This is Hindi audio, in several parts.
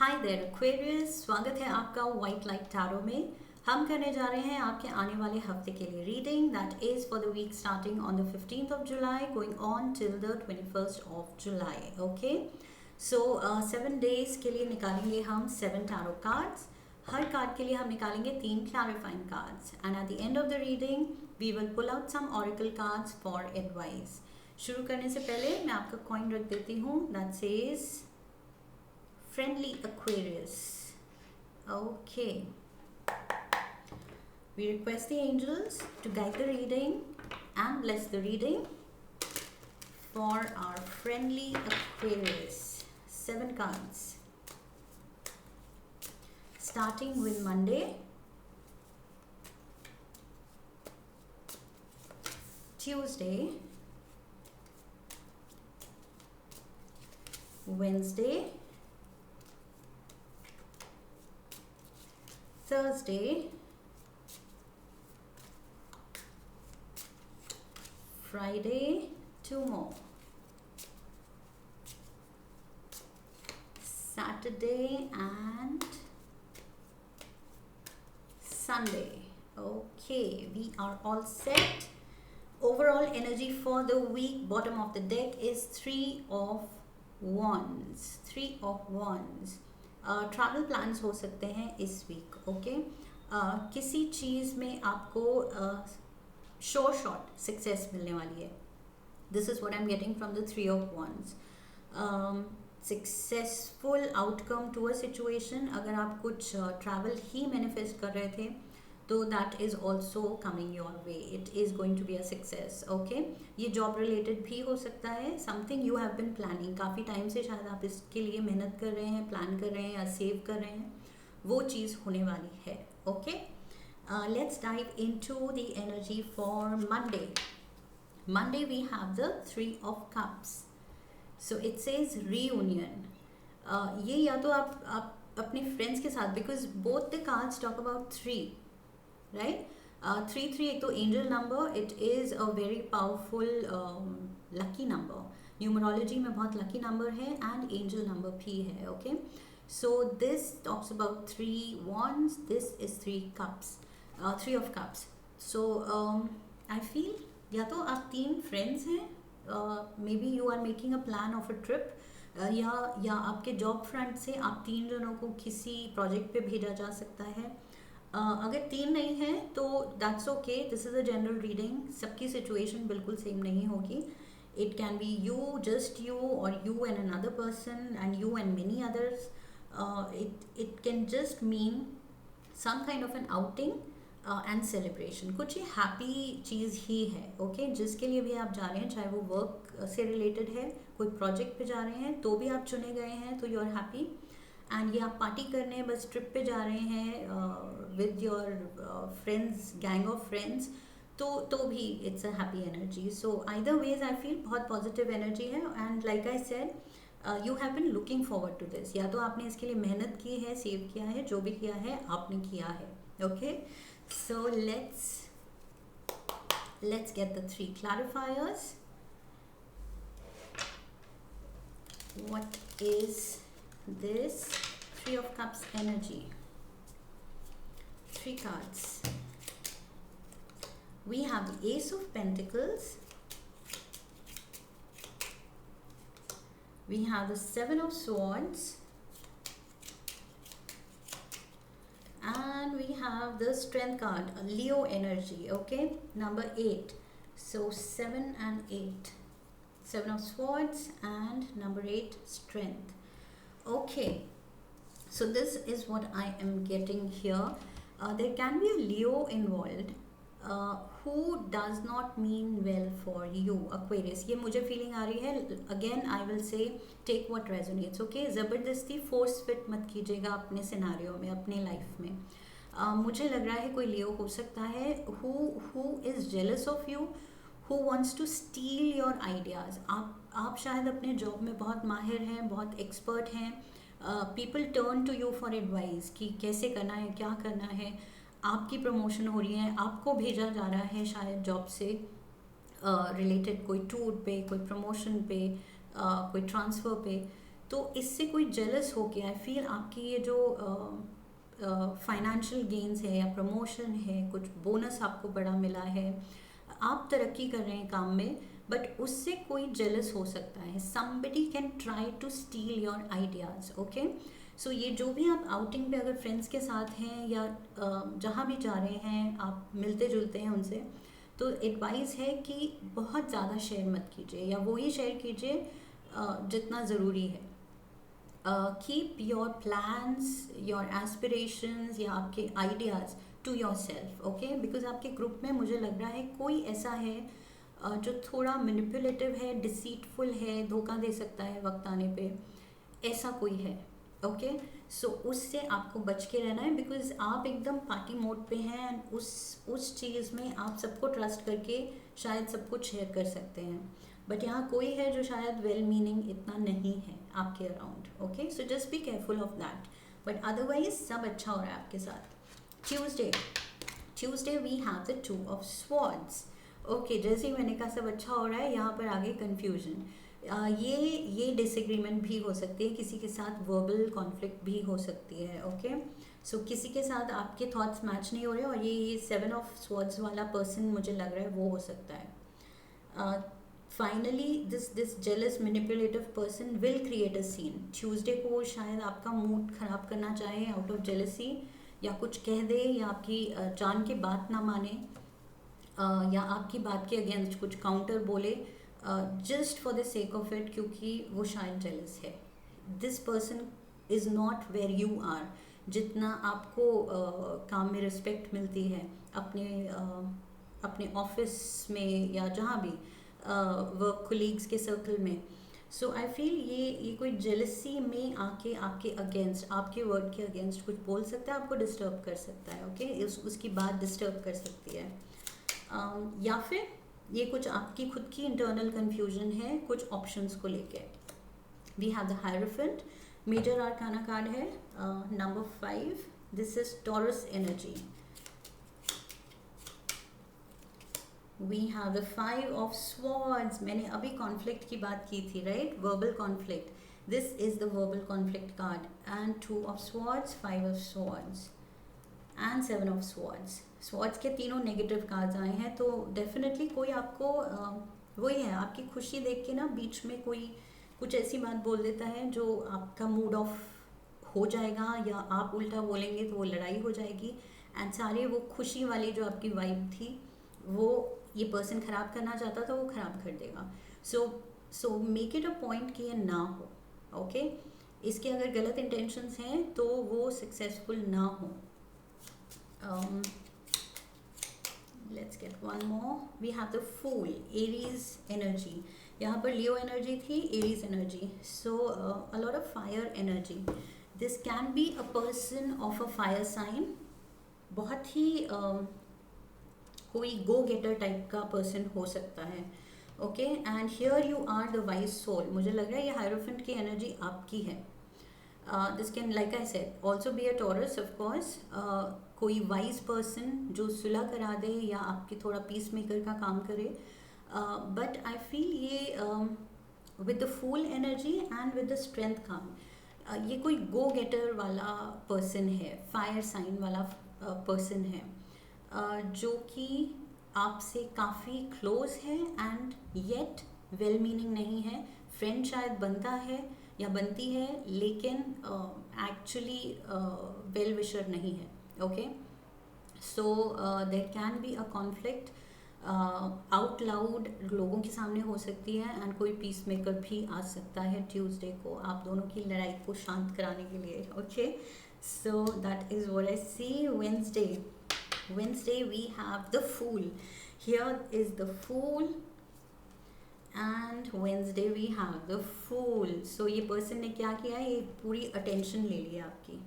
हाय देयर एक्वेरियस, स्वागत है आपका वाइट लाइट टैरो में। हम करने जा रहे हैं आपके आने वाले हफ्ते के लिए reading that is for the week starting on the 15th of July going on till the 21st of July. Okay, so 7 days के लिए निकालेंगे हम 7 टैरो कार्ड्स। हर कार्ड के लिए हम निकालेंगे 3 clarifying cards and at the end of the reading we will pull out some oracle cards for advice. शुरू करने से पहले मैं आपका कॉइन रख देती हूँ that says Friendly Aquarius. Okay. We request the angels to guide the reading and bless the reading for our friendly Aquarius. 7 cards. Starting with Monday, Tuesday, Wednesday, Thursday, Friday, 2 more, Saturday and Sunday. Okay, we are all set. Overall energy for the week, bottom of the deck is 3 of Wands. 3 of Wands. Travel plans हो सकते हैं इस वीक। ओके, किसी चीज़ में आपको शॉर्ट सक्सेस मिलने वाली है। This is what I am getting from the 3 of wands. Successful outcome to a situation. अगर आप कुछ ट्रैवल ही मैनिफेस्ट कर रहे थे तो that is also coming your way. It is going to be a success. Okay, ये जॉब रिलेटेड भी हो सकता है। Something you have been planning, काफ़ी टाइम से शायद आप इसके लिए मेहनत कर रहे हैं, प्लान कर रहे हैं या सेव कर रहे हैं, वो चीज़ होने वाली है। Okay, let's dive into the energy for Monday. Monday we have the 3 of cups. So it says reunion. ये या तो आप अपने फ्रेंड्स के साथ, because both the cards talk about 3, right. 3 एक तो angel number, it is a very powerful lucky number. Numerology में बहुत लकी नंबर है एंड एंजल नंबर भी है। Okay, so this talks about 3 wands, this is 3 cups, 3 of cups. So I feel या तो आप 3 फ्रेंड्स हैं, may B you are making a plan of a trip, या आपके जॉब फ्रंट से आप 3 जनों को किसी प्रोजेक्ट पे भेजा जा सकता है। अगर 3 नहीं है तो that's okay, this is a general reading. सबकी सिचुएशन बिल्कुल सेम नहीं होगी। It can be you, just you, और you and another person and you and many others. It can just mean some kind of an outing and celebration. कुछ ही हैप्पी चीज़ ही है। ओके, जिसके लिए भी आप जा रहे हैं, चाहे वो वर्क से रिलेटेड है, कोई प्रोजेक्ट पे जा रहे हैं तो भी आप चुने गए हैं तो यू आर हैप्पी, एंड ये आप पार्टी करने बस ट्रिप पे जा रहे हैं with your friends, gang of friends, तो भी it's a happy energy. So either ways I feel बहुत पॉजिटिव एनर्जी है। And like I said, you have been looking forward to this. या तो आपने इसके लिए मेहनत की है, सेव किया है, जो भी किया है आपने किया है। Okay, so let's get the 3 clarifiers. What is this 3 of cups energy? 3 cards. We have the Ace of Pentacles, we have the 7 of Swords, and we have the Strength card, a Leo energy. Okay, number 8. So 7 and 8, 7 of Swords and number 8, Strength. Okay, so this is what I am getting here. There can be a Leo involved who does not mean well for you, Aquarius. ये मुझे फीलिंग आ रही है। Again I will say take what resonates. Okay, ज़बरदस्ती फोर्स फिट मत कीजिएगा अपने सिनारियो में, अपने लाइफ में। मुझे लग रहा है कोई लियो हो सकता है who is jealous of you, who wants to steal your ideas. आप शायद अपने जॉब में बहुत माहिर हैं, बहुत एक्सपर्ट हैं। People turn to you for advice कि कैसे करना है, क्या करना है। आपकी प्रमोशन हो रही है, आपको भेजा जा रहा है शायद जॉब से रिलेटेड कोई टूर पे, कोई प्रमोशन पे, कोई ट्रांसफ़र पे। तो इससे कोई जेलस होके आई फील आपकी ये जो फाइनेंशियल गेन्स है या प्रमोशन है, कुछ बोनस आपको बड़ा मिला है, आप तरक्की कर रहे हैं काम में, बट उससे कोई जेलस हो सकता है. Somebody can try to steal your ideas. Okay, so ये जो भी आप आउटिंग पे अगर फ्रेंड्स के साथ हैं या जहाँ भी जा रहे हैं आप मिलते जुलते हैं उनसे, तो एडवाइस है कि बहुत ज़्यादा शेयर मत कीजिए या वो ही शेयर कीजिए जितना ज़रूरी है. Keep your plans, your aspirations या आपके ideas to yourself. Okay, because आपके ग्रुप में मुझे लग रहा है कोई ऐसा है जो थोड़ा मैनिपुलेटिव है, डिसीटफुल है, धोखा दे सकता है वक्त आने पे, ऐसा कोई है. ओके, सो उससे आपको बच के रहना है, बिकॉज आप एकदम पार्टी मोड पे हैं एंड उस चीज़ में आप सबको ट्रस्ट करके शायद सब कुछ शेयर कर सकते हैं, बट यहाँ कोई है जो शायद वेल मीनिंग इतना नहीं है आपके around. Okay, so just be careful of that, but otherwise सब अच्छा हो रहा है आपके साथ. Tuesday we have the 2 of Swords. Okay, जैसे ही मैंने कहा सब अच्छा हो रहा है, यहाँ पर आगे कन्फ्यूजन. ये डिसएग्रीमेंट भी हो सकती है, किसी के साथ वर्बल कॉन्फ्लिक्ट भी हो सकती है. ओके, सो किसी के साथ आपके थॉट्स मैच नहीं हो रहे और ये 7 of Swords वाला पर्सन मुझे लग रहा है वो हो सकता है. Finally this jealous manipulative person will create a scene. Tuesday को शायद आपका मूड ख़राब करना चाहे आउट ऑफ जेलसी, या कुछ कह दे या आपकी जान के बात ना माने, या आपकी बात के अगेंस्ट कुछ काउंटर बोले just for the sake of it, क्योंकि वो शायद जेलस है. This person is not where you are. जितना आपको काम में रिस्पेक्ट मिलती है अपने ऑफिस में या जहाँ भी वर्क कोलीग्स के सर्कल में, सो आई फील ये कोई जेलसी में आके आपके अगेंस्ट, आपके वर्ड के अगेंस्ट कुछ बोल सकता है, आपको डिस्टर्ब कर सकता है. ओके, उसकी बात डिस्टर्ब कर सकती है. या फिर ये कुछ आपकी खुद की इंटरनल कन्फ्यूजन है कुछ ऑप्शंस को लेके. We have the hierophant. Major arcana card है number 5. This is Taurus energy. We have the 5 of Swords. मैंने अभी कॉन्फ्लिक्ट की बात की थी, right? Verbal conflict. This is the verbal conflict card. And 2 of Swords, 5 of Swords and 7 of Swords. Swords के तीनों नेगेटिव कार्ड्स आए हैं, तो डेफिनेटली कोई आपको वही है, आपकी खुशी देख के ना बीच में कोई कुछ ऐसी बात बोल देता है जो आपका मूड ऑफ हो जाएगा, या आप उल्टा बोलेंगे तो वो लड़ाई हो जाएगी, एंड सारे वो खुशी वाली जो आपकी वाइब थी वो ये पर्सन ख़राब करना चाहता था वो ख़राब कर देगा. So make it a point कि ये ना हो. ओके, इसके अगर गलत इंटेंशंस हैं तो वो सक्सेसफुल ना हो. Let's get one more. We have the Fool, Aries energy. यहाँ पर Leo energy थी, Aries energy. So a lot of fire energy. This can be a person of a fire sign. बहुत ही कोई go getter टाइप का पर्सन हो सकता है. Okay, and here you are the wise soul. मुझे लग रहा है ये हायरोफेंट की एनर्जी आपकी है. This can, like I said, also be a Taurus of course. कोई वाइज पर्सन जो सुलह करा दे या आपकी थोड़ा पीस मेकर का काम करे, बट आई फील ये with the fool energy and with the strength काम, ये कोई गो गेटर वाला पर्सन है, फायर साइन वाला पर्सन है, जो कि आपसे काफ़ी क्लोज है एंड येट वेल मीनिंग नहीं है. फ्रेंड शायद बनता है या बनती है, लेकिन एक्चुअली वेल विशर नहीं है. Okay, so there can be a conflict out loud लोगों के सामने हो सकती है, एंड कोई पीस मेकर भी आ सकता है ट्यूसडे को आप दोनों की लड़ाई को शांत कराने के लिए. Okay, so that is what I see. Wednesday we have the Fool. Here is the Fool, and Wednesday we have the Fool. So ये पर्सन ने क्या किया है, ये पूरी अटेंशन ले लिया आपकी.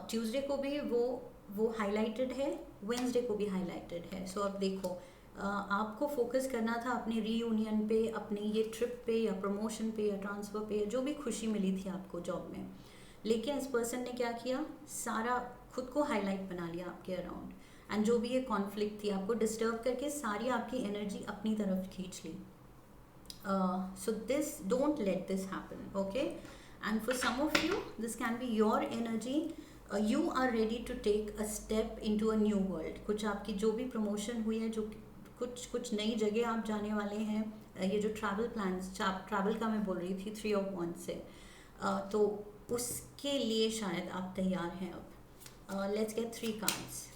ट्यूसडे को भी वो हाईलाइटेड है, वेंसडे को भी हाईलाइटेड है. सो अब देखो, आपको फोकस करना था अपने रीयूनियन पे, अपने ये ट्रिप पे या प्रमोशन पे या ट्रांसफ़र पे, जो भी खुशी मिली थी आपको जॉब में, लेकिन इस पर्सन ने क्या किया, सारा खुद को हाईलाइट बना लिया आपके अराउंड, एंड जो भी ये कॉन्फ्लिक्ट थी आपको डिस्टर्ब करके सारी आपकी एनर्जी अपनी तरफ खींच ली. So this, don't let this happen, okay? And for some of you, this can be your energy. You are ready to take a step into a new world. कुछ आपकी जो भी प्रमोशन हुई है, जो कुछ कुछ नई जगह आप जाने वाले हैं, ये जो ट्रैवल प्लान्स, ट्रैवल का मैं बोल रही थी, 3 of Wands से, तो उसके लिए शायद आप तैयार हैं अब. Let's get 3 cards.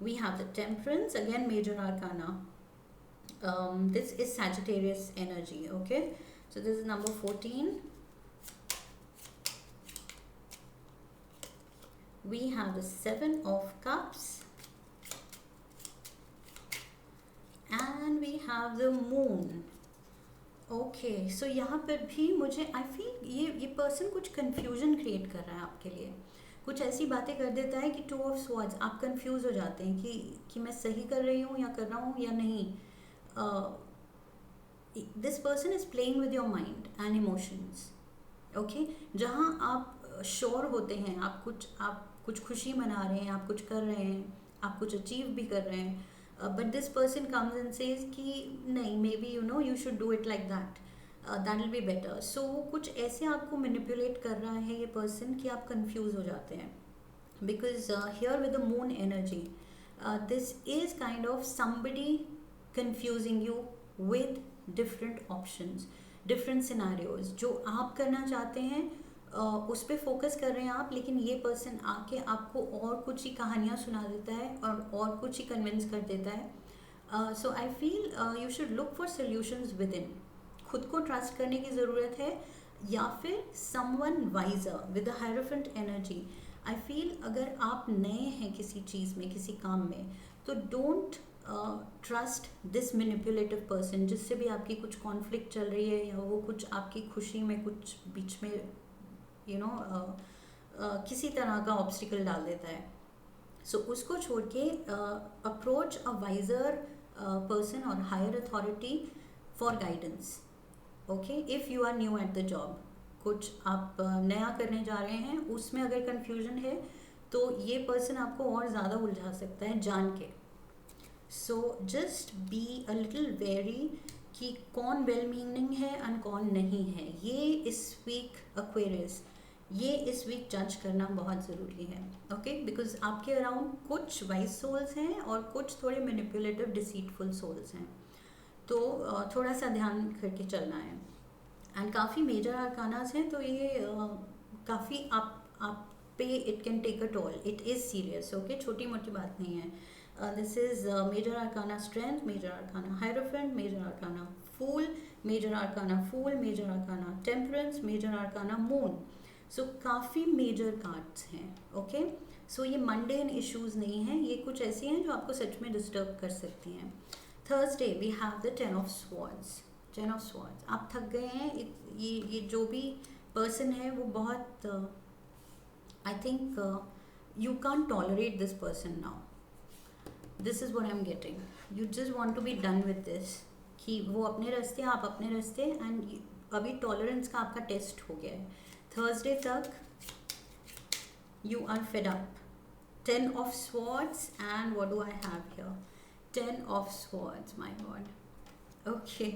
We have the Temperance, again major arcana. This is Sagittarius energy, okay? So this is number 14. We have the 7 of Cups. And we have the Moon. Okay, so यहाँ पर भी मुझे I feel ये person कुछ confusion create कर रहा है आपके लिए. कुछ ऐसी बातें कर देता है कि 2 of Swords, आप कंफ्यूज हो जाते हैं कि मैं सही कर रही हूँ या कर रहा हूँ या नहीं. This person is playing with your mind and emotions, okay. जहाँ आप श्योर होते हैं, आप कुछ खुशी मना रहे हैं, आप कुछ कर रहे हैं, आप कुछ अचीव भी कर रहे हैं, but this person comes and says कि नहीं, may be you should do it like that, that will be better. So कुछ ऐसे आपको मैनिपुलेट कर रहा है ये पर्सन कि आप कंफ्यूज हो जाते हैं. Because here with the moon energy, this is kind of somebody confusing you with different options, different scenarios. जो आप करना चाहते हैं उस पर फोकस कर रहे हैं आप, लेकिन ये पर्सन आके आपको और कुछ ही कहानियाँ सुना देता है और कुछ ही कन्विंस कर देता है. So I feel you should look for solutions within. खुद को ट्रस्ट करने की ज़रूरत है, या फिर someone wiser with a hierophant energy. I feel अगर आप नए हैं किसी चीज़ में, किसी काम में, तो don't trust this manipulative person जिससे भी आपकी कुछ कॉन्फ्लिक्ट चल रही है, या वो कुछ आपकी खुशी में कुछ बीच में किसी तरह का ऑब्स्टिकल डाल देता है. सो उसको छोड़ के अप्रोच अ वाइजर पर्सन और higher authority for guidance, okay. If you are new at the job, कुछ आप नया करने जा रहे हैं, उसमें अगर कन्फ्यूजन है तो ये पर्सन आपको और ज़्यादा उलझा सकता है जान के. सो just be a little very कि कौन वेल मीनिंग है एंड कौन नहीं है. ये इस वीक एक्वेरियस, ये इस वीक जज करना बहुत ज़रूरी है, ओके. बिकॉज आपके अराउंड कुछ वाइज सोल्स हैं और कुछ थोड़े मैनिपुलेटिव डिसीटफुल सोल्स हैं, तो थोड़ा सा ध्यान करके चलना है. एंड काफ़ी मेजर आर्कानास हैं, तो ये काफ़ी आप पे it can take a toll. It is serious, okay. छोटी मोटी बात नहीं है. This is major arcana strength, major arcana hierophant, major arcana fool, major arcana fool, major arcana temperance, major arcana moon. So काफ़ी major cards हैं, okay. So ये mundane issues नहीं हैं, ये कुछ ऐसी हैं जो आपको सच में disturb कर सकती हैं. Thursday we have the 10 of Swords. 10 of Swords, आप थक गए हैं. ये जो भी person है वो बहुत I think you can't tolerate this person now. This is what I am getting. You just want to be done with this, कि वो अपने रास्ते, आप अपने रास्ते, एंड अभी टॉलरेंस का आपका टेस्ट हो गया है. थर्सडे तक you are fed up. 10 of Swords, and what do I have here? 10 of Swords, my God. Okay,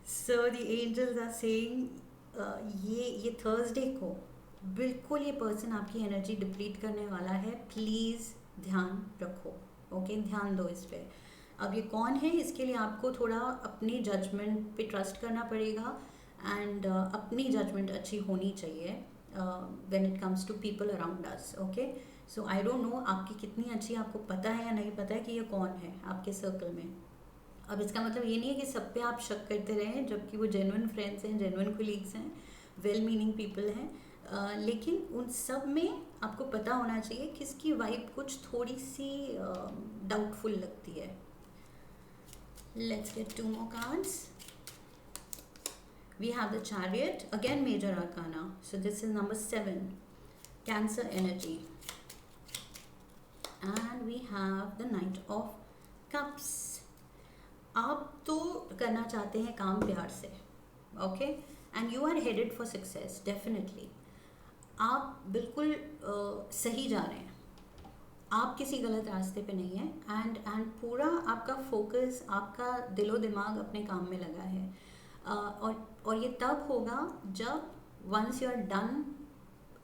so the angels are saying ये थर्सडे को बिल्कुल ये पर्सन आपकी एनर्जी डिप्लीट करने वाला है. प्लीज़ ध्यान रखो, ओके. ध्यान दो इस पर. अब ये कौन है, इसके लिए आपको थोड़ा अपनी जजमेंट पे ट्रस्ट करना पड़ेगा, एंड अपनी जजमेंट अच्छी होनी चाहिए when it comes to people around us, okay. So I don't know आपकी कितनी अच्छी, आपको पता है या नहीं पता है कि ये कौन है आपके सर्कल में. अब इसका मतलब ये नहीं है कि सब पे आप शक करते रहें, जबकि वो जेन्युइन फ्रेंड्स हैं, जेन्युइन कोलीग्स हैं, वेल मीनिंग पीपल हैं. लेकिन उन सब में आपको पता होना चाहिए किसकी वाइब कुछ थोड़ी सी डाउटफुल लगती है. Let's gate 2 more cards. We have the Chariot, again major arcana. So this is number 7, Cancer energy. And we have the Knight of Cups. आप तो करना चाहते हैं काम प्यार से, okay, and you are headed for success. Definitely आप बिल्कुल सही जा रहे हैं, आप किसी गलत रास्ते पे नहीं है, एंड पूरा आपका फोकस, आपका दिलो दिमाग अपने काम में लगा है। और ये तब होगा जब once you are done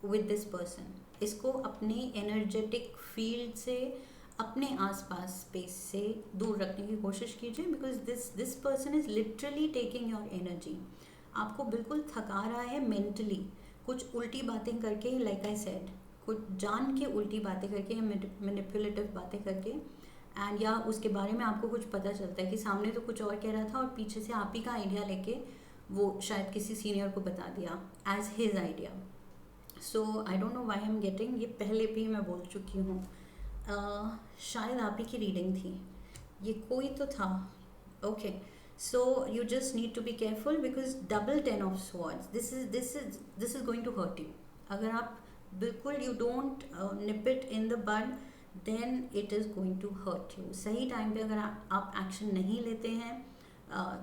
with this person, इसको अपने एनर्जेटिक फील्ड से, अपने आसपास स्पेस से दूर रखने की कोशिश कीजिए, because this person is literally taking your energy. आपको बिल्कुल थका रहा है मेंटली, कुछ उल्टी बातें करके, लाइक आई सेड, कुछ जान के उल्टी बातें करके, मैनिपुलेटिव बातें करके, एंड या उसके बारे में आपको कुछ पता चलता है कि सामने तो कुछ और कह रहा था और पीछे से आप ही का आइडिया लेके वो शायद किसी सीनियर को बता दिया as his idea. So I don't know why I am getting, ये पहले भी मैं बोल चुकी हूँ। शायद आप ही की रीडिंग थी, ये कोई तो था। Okay, so you just need to be careful because double 10 of swords, this is going to hurt you. अगर आप बिल्कुल you don't nip it in the bud, then it is going to hurt you. सही टाइम पे अगर आप एक्शन नहीं लेते हैं,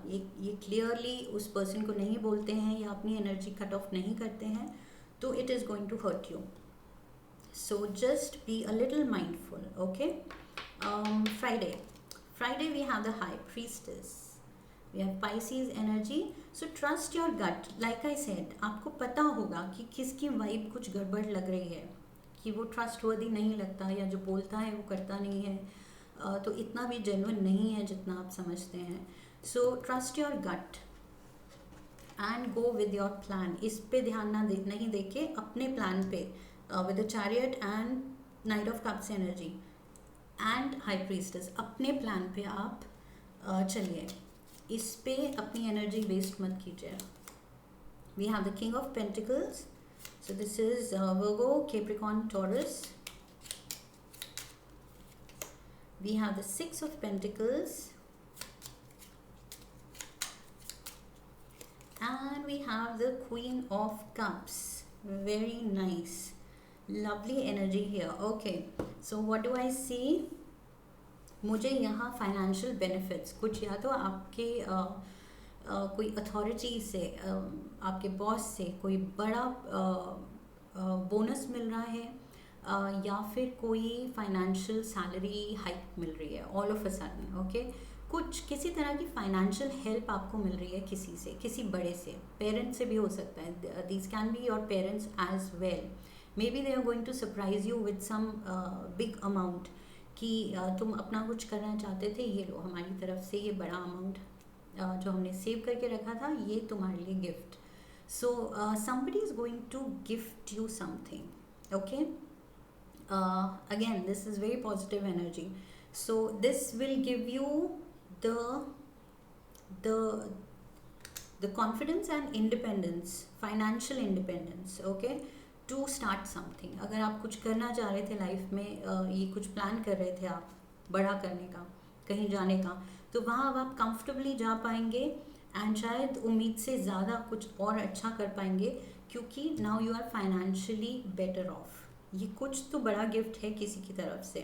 ये क्लियरली उस पर्सन को नहीं बोलते हैं या अपनी एनर्जी कट ऑफ नहीं करते हैं, तो it is going to hurt you. So just be a little mindful, okay? Friday we have the High Priestess, we have Pisces energy. So trust your gut, like I said, आपको पता होगा कि किसकी वाइब कुछ गड़बड़ लग रही है, कि वो ट्रस्टवर्दी नहीं लगता, या जो बोलता है वो करता नहीं है, तो इतना भी जेन्युइन नहीं है जितना आप समझते हैं। So trust your gut and go with your plan. इस पे ध्यान नहीं देके अपने प्लान पे, with the chariot and knight of cups energy and high priestess, अपने प्लान पे आप चलिए, इस पे अपनी एनर्जी वेस्ट मत कीजिए। We have the king of pentacles, so this is Virgo, Capricorn, Taurus. We have the six of pentacles, and we have the Queen of Cups. Very nice, lovely energy here. Okay, so what do I see? मुझे यहाँ फाइनेंशियल बेनिफिट्स कुछ, या तो आपके कोई अथॉरिटी से, आपके बॉस से कोई बड़ा बोनस मिल रहा है, या फिर कोई फाइनेंशियल सैलरी हाइक मिल रही है all of a sudden. Okay, कुछ किसी तरह की फाइनेंशियल हेल्प आपको मिल रही है किसी से, किसी बड़े से, पेरेंट्स से भी हो सकता है, these can be your parents as well. Maybe they are going to surprise you with some big amount, कि तुम अपना कुछ करना चाहते थे, ये लो हमारी तरफ से ये बड़ा अमाउंट जो हमने सेव करके रखा था, ये तुम्हारे लिए gift. So somebody is going to gift you something. Okay, again this is very positive energy, so this will give you the confidence and independence, financial independence, okay, to start something. अगर आप कुछ करना चाह रहे थे लाइफ में, ये कुछ प्लान कर रहे थे आप बड़ा करने का, कहीं जाने का, तो वहाँ अब आप कंफर्टेबली जा पाएंगे एंड शायद उम्मीद से ज़्यादा कुछ और अच्छा कर पाएंगे, क्योंकि now you are financially better off. ये कुछ तो बड़ा गिफ्ट है किसी की तरफ से,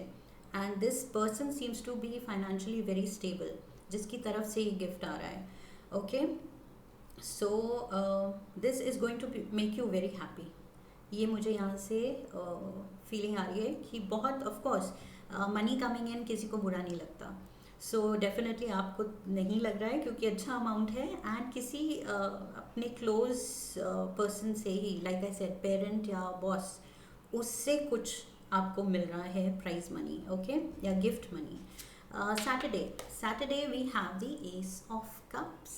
and this person seems to be financially very stable, जिसकी तरफ से ये गिफ्ट आ रहा है। Okay, so this is going to make you very happy. ये मुझे यहाँ से फीलिंग आ रही है कि बहुत, ऑफकोर्स मनी कमिंग इन किसी को बुरा नहीं लगता, सो डेफिनेटली आपको नहीं लग रहा है क्योंकि अच्छा अमाउंट है, एंड किसी अपने क्लोज पर्सन से ही, लाइक आई सेड, पेरेंट या बॉस, उससे कुछ आपको मिल रहा है प्राइज मनी, ओके, या gift money. Saturday we have the ace of cups,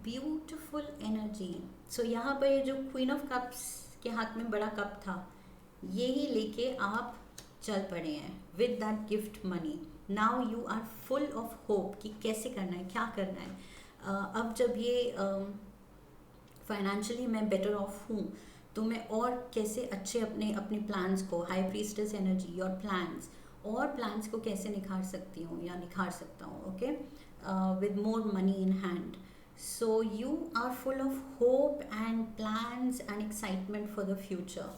beautiful energy. So यहाँ पर ये जो क्वीन ऑफ कप्स के हाथ में बड़ा कप था, ये ही लेके आप चल पड़े हैं with that gift money. Now you are full of hope कि कैसे करना है, क्या करना है। अब जब ये फाइनेंशियली मैं बेटर ऑफ हूँ, तो मैं और कैसे अच्छे अपने प्लान्स को, high priestess energy, your plans, और प्लान्स को कैसे निखार सकती हूँ या निखार सकता हूँ, okay, with more money in hand. So you are full of hope and plans and excitement for the future.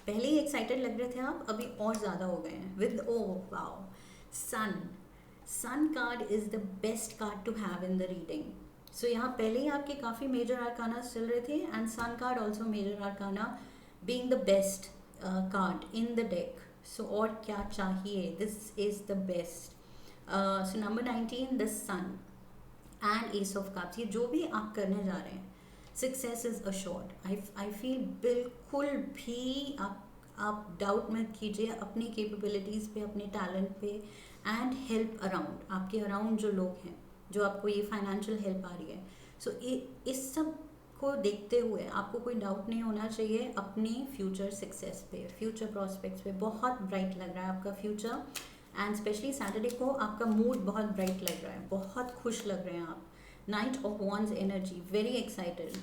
पहले ही एक्साइटेड लग रहे थे आप, अभी और ज़्यादा हो गए हैं with, oh wow, sun card is the best card to have in the reading. So यहाँ पहले ही आपके काफ़ी मेजर आर्काना चल रहे थे, and sun card also major arcana being the best card in the deck. So और क्या चाहिए, this is the best. So number 19 the sun and ace of cups. ये जो भी आप करने जा रहे हैं, success is assured. I feel बिल्कुल भी आप डाउट मत कीजिए अपनी कैपेबिलिटीज़ पे, अपने टैलेंट पे, एंड हेल्प अराउंड. आपके अराउंड जो लोग हैं, जो आपको ये फाइनेंशियल हेल्प आ रही है, सो इस सब को देखते हुए आपको कोई डाउट नहीं होना चाहिए अपनी फ्यूचर सक्सेस पे, फ्यूचर प्रॉस्पेक्ट्स पे. बहुत ब्राइट लग रहा है आपका फ्यूचर, एंड स्पेशली सैटरडे को आपका मूड बहुत ब्राइट लग रहा है, बहुत खुश लग रहे हैं आप. Night of wands energy, very excited.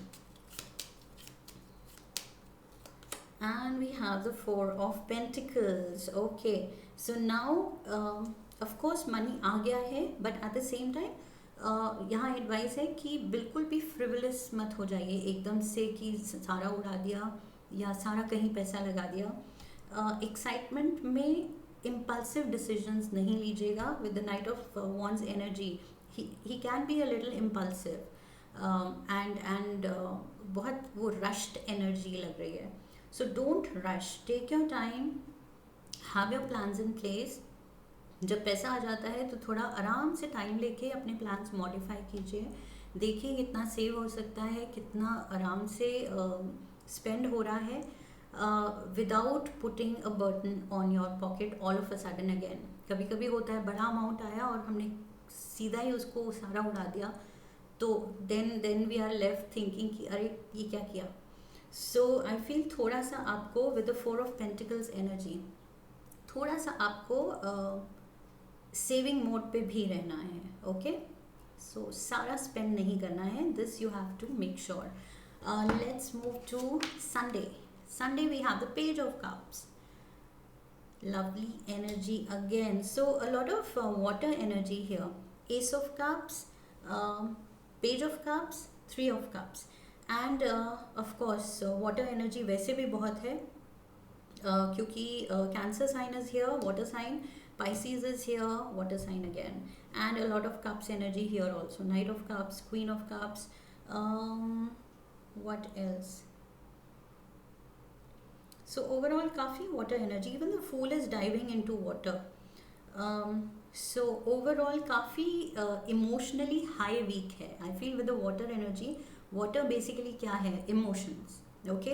And we have the Four of Pentacles. Okay, so now of course money आ गया है, but at the same time यहाँ एडवाइस है कि बिल्कुल भी फ्रिवलस मत हो जाइए एकदम से कि सारा उड़ा दिया या सारा कहीं पैसा लगा दिया. एक्साइटमेंट में इम्पल्सिव डिसीजंस नहीं लीजिएगा. With the night of wands energy, he can be a little impulsive and बहुत वो रश्ड एनर्जी लग रही है. So don't rush, take your time, have your plans in place. जब पैसा आ जाता है तो थोड़ा आराम से टाइम लेके अपने प्लान्स मॉडिफाई कीजिए. देखिए कितना सेव हो सकता है, कितना आराम से स्पेंड हो रहा है, without putting a burden on your pocket all of a sudden again. कभी कभी होता है बड़ा अमाउंट आया और हमने सीधा ही उसको सारा उड़ा दिया, तो then we are left thinking कि अरे ये क्या किया. सो आई फील थोड़ा सा आपको with the four of pentacles energy, थोड़ा सा आपको सेविंग मोड पे भी रहना है. ओके, सो सारा स्पेंड नहीं करना है, this you have to make sure. Let's move to Sunday. Sunday we have the page of cups, lovely energy again. So a lot of water energy here. Ace of cups, page of cups, three of cups. And of course water energy वैसे भी बहुत है, क्योंकि Cancer sign is here, water sign, Pisces is here, water sign again, and a lot of cups energy here also. Knight of cups, queen of cups, what else? So overall काफ़ी water energy. Even the fool is diving into water. So overall काफ़ी emotionally high week है. I feel with the water energy. Water basically क्या है, इमोशंस. ओके,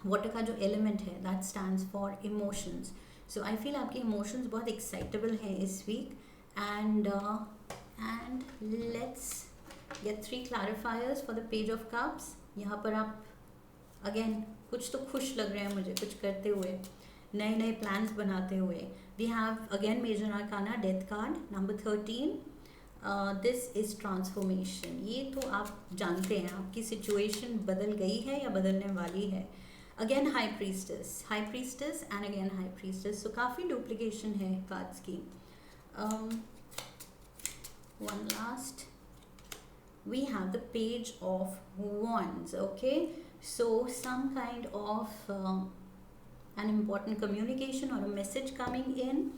वाटर का जो एलिमेंट है that stands for emotions. So I feel आपके इमोशंस बहुत एक्साइटेबल हैं इस week. And let's get 3 clarifiers for the page of cups. यहाँ पर आप अगेन कुछ तो खुश लग रहे हैं मुझे, कुछ करते हुए, नए नए प्लान्स बनाते हुए. We have again major arcana, death card, number 13. This is transformation. ये तो आप जानते हैं आपकी सिचुएशन बदल गई है या बदलने वाली है. Again high priestess and again high priestess. So काफ़ी डुप्लीकेशन है कार्ड्स की. One last we have the page of wands. Okay, so some kind of an important communication or a message coming in.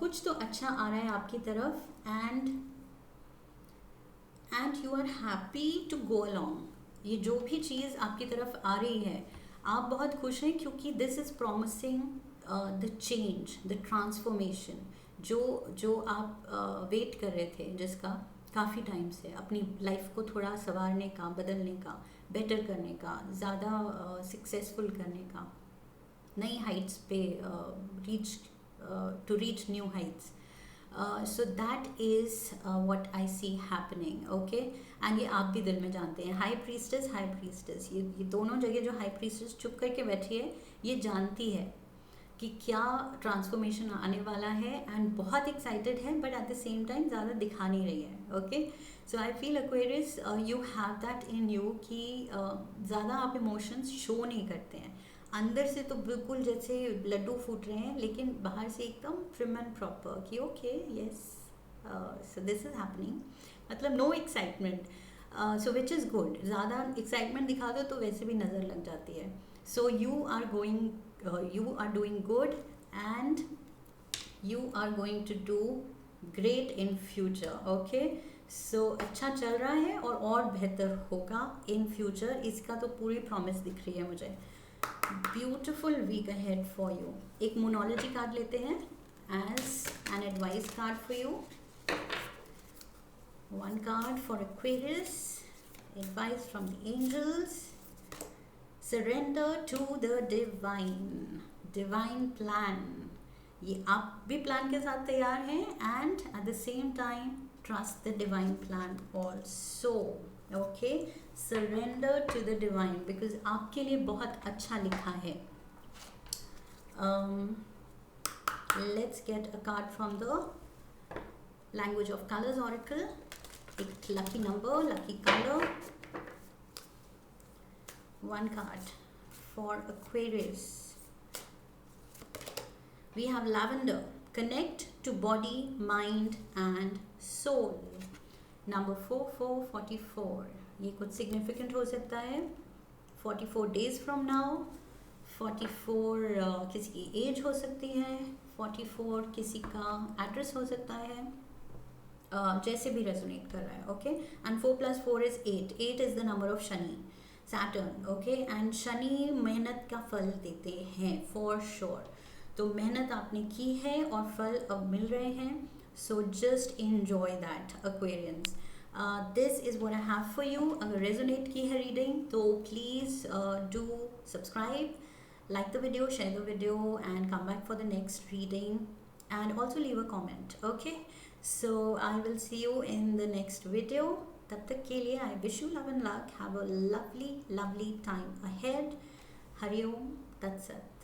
कुछ तो अच्छा आ रहा है आपकी तरफ, and you are happy to go along. ये जो भी चीज़ आपकी तरफ आ रही है आप बहुत खुश हैं, क्योंकि this is promising the change, the transformation जो आप वेट कर रहे थे, जिसका काफ़ी टाइम से, अपनी लाइफ को थोड़ा संवारने का, बदलने का, बेटर करने का, ज़्यादा सक्सेसफुल करने का, नई हाइट्स पे to reach new heights. So that is what I see happening. Okay, and ये आप भी दिल में जानते हैं. हाई प्रीस्टेस, ये दोनों जगह जो हाई प्रीस्टेस चुप करके बैठी है, ये जानती है कि क्या ट्रांसफॉर्मेशन आने वाला है, एंड बहुत एक्साइटेड है, but at the same time ज़्यादा दिखा नहीं रही है. Okay, so I feel Aquarius you have that in you कि ज़्यादा आप इमोशंस शो नहीं करते हैं. अंदर से तो बिल्कुल जैसे लड्डू फूट रहे हैं, लेकिन बाहर से एकदम प्रिम एंड प्रॉपर कि okay yes, so this is happening. मतलब no excitement, so which is good. ज़्यादा एक्साइटमेंट दिखा दो तो वैसे भी नज़र लग जाती है. सो you are doing good, and you are going to do great in future. Okay, so अच्छा चल रहा है और बेहतर होगा in future. इसका तो पूरी प्रॉमिस दिख रही है मुझे. Beautiful week ahead for you. एक मोनोलॉजी कार्ड लेते हैं as an advice card for you. One card for Aquarius, advice from the angels. Surrender to the divine, divine plan. ये आप भी प्लान के साथ तैयार हैं and at the same time trust the divine plan also. Okay, surrender to the divine because आपके लिए बहुत अच्छा लिखा है. Let's get a card from the language of colours oracle. एक lucky number, lucky colour. One card for Aquarius. We have lavender. Connect to body, mind and soul. Number 4444. ये कुछ significant हो सकता है. 44 days from now. 44 किसी की एज हो सकती है. 44 किसी का एड्रेस हो सकता है. जैसे भी रेजोनेट कर रहा है. Okay, and 4 + 4 is 8. 8 is the number of Shani, Saturn. Okay, and Shani मेहनत का फल देते हैं फॉर श्योर. तो मेहनत आपने की है और फल अब मिल रहे हैं. So just enjoy that Aquarians. This is what I have for you. अगर रेजोनेट की है रीडिंग तो please do subscribe, like the video, share the video and come back for the next reading and also leave a comment. Okay, so I will see you in the next video. तब तक के लिए I wish you love and luck. Have a lovely time ahead. Hari Om Tat Sat.